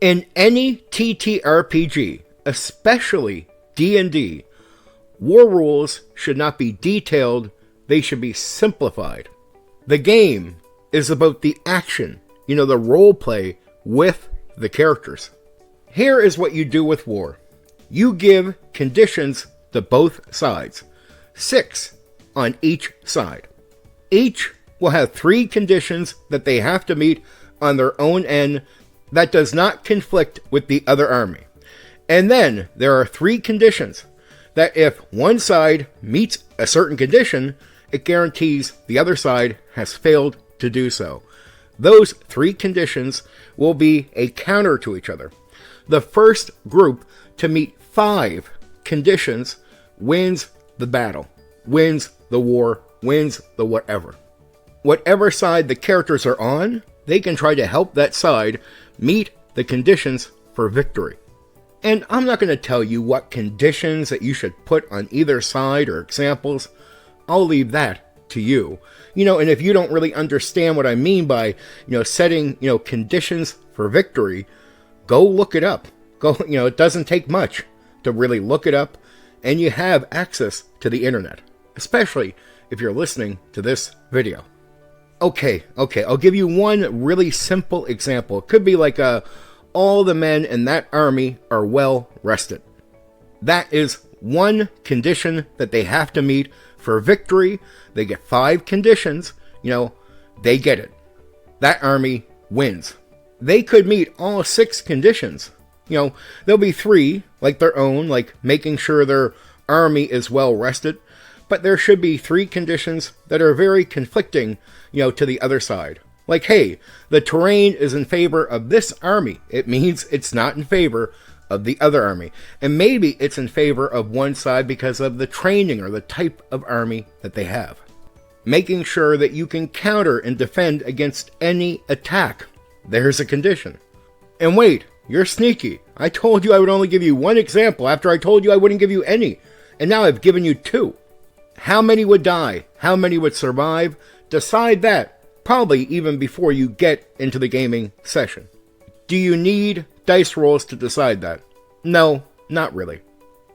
In any TTRPG, especially D&D, war rules should not be detailed, they should be simplified. The game is about the action, the role play with the characters. Here is what you do with war. You give conditions to both sides. 6 on each side. Each will have 3 conditions that they have to meet on their own end that does not conflict with the other army. And then there are 3 conditions that if one side meets a certain condition, it guarantees the other side has failed to do so. Those 3 conditions will be a counter to each other. The first group to meet 5 conditions wins the battle, wins the war, wins the whatever. Whatever side the characters are on, they can try to help that side meet the conditions for victory. And I'm not going to tell you what conditions that you should put on either side or examples. I'll leave that to you. And if you don't really understand what I mean by, setting, conditions for victory, go look it up. It doesn't take much to really look it up, and you have access to the internet, especially if you're listening to this video. Okay, I'll give you one really simple example. It could be like all the men in that army are well rested. That is one condition that they have to meet for victory. They get 5 conditions, they get it. That army wins. They could meet all 6 conditions. There'll be 3, like their own, like making sure their army is well rested. But there should be 3 conditions that are very conflicting, to the other side. Like, hey, the terrain is in favor of this army. It means it's not in favor of the other army. And maybe it's in favor of one side because of the training or the type of army that they have. Making sure that you can counter and defend against any attack. There's a condition. And wait, you're sneaky. I told you I would only give you 1 example after I told you I wouldn't give you any. And now I've given you 2. How many would die? How many would survive? Decide that, probably even before you get into the gaming session. Do you need dice rolls to decide that? No, not really.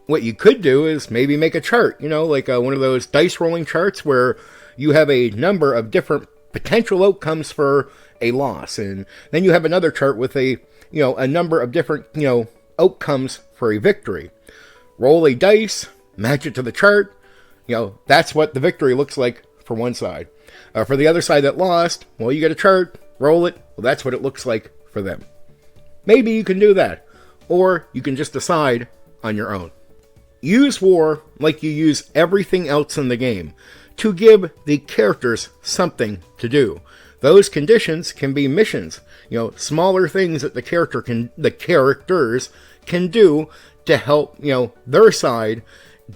What you could do is maybe make a chart, like one of those dice rolling charts where you have a number of different potential outcomes for a loss. And then you have another chart with a number of different, outcomes for a victory. Roll a dice, match it to the chart. That's what the victory looks like for one side. For the other side that lost, well, you get a chart, roll it. Well, that's what it looks like for them. Maybe you can do that. Or you can just decide on your own. Use war like you use everything else in the game to give the characters something to do. Those conditions can be missions, smaller things that the characters can do to help, their side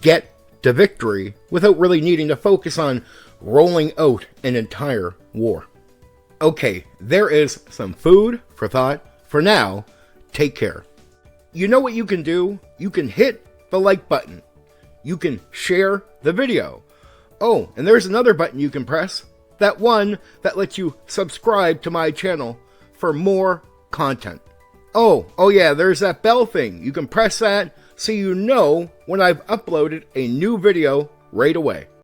get to victory without really needing to focus on rolling out an entire war. Okay, there is some food for thought. For now, take care. You know what you can do? You can hit the like button. You can share the video. Oh, and there's another button you can press. That one that lets you subscribe to my channel for more content. Oh yeah, there's that bell thing. You can press that so you know when I've uploaded a new video right away.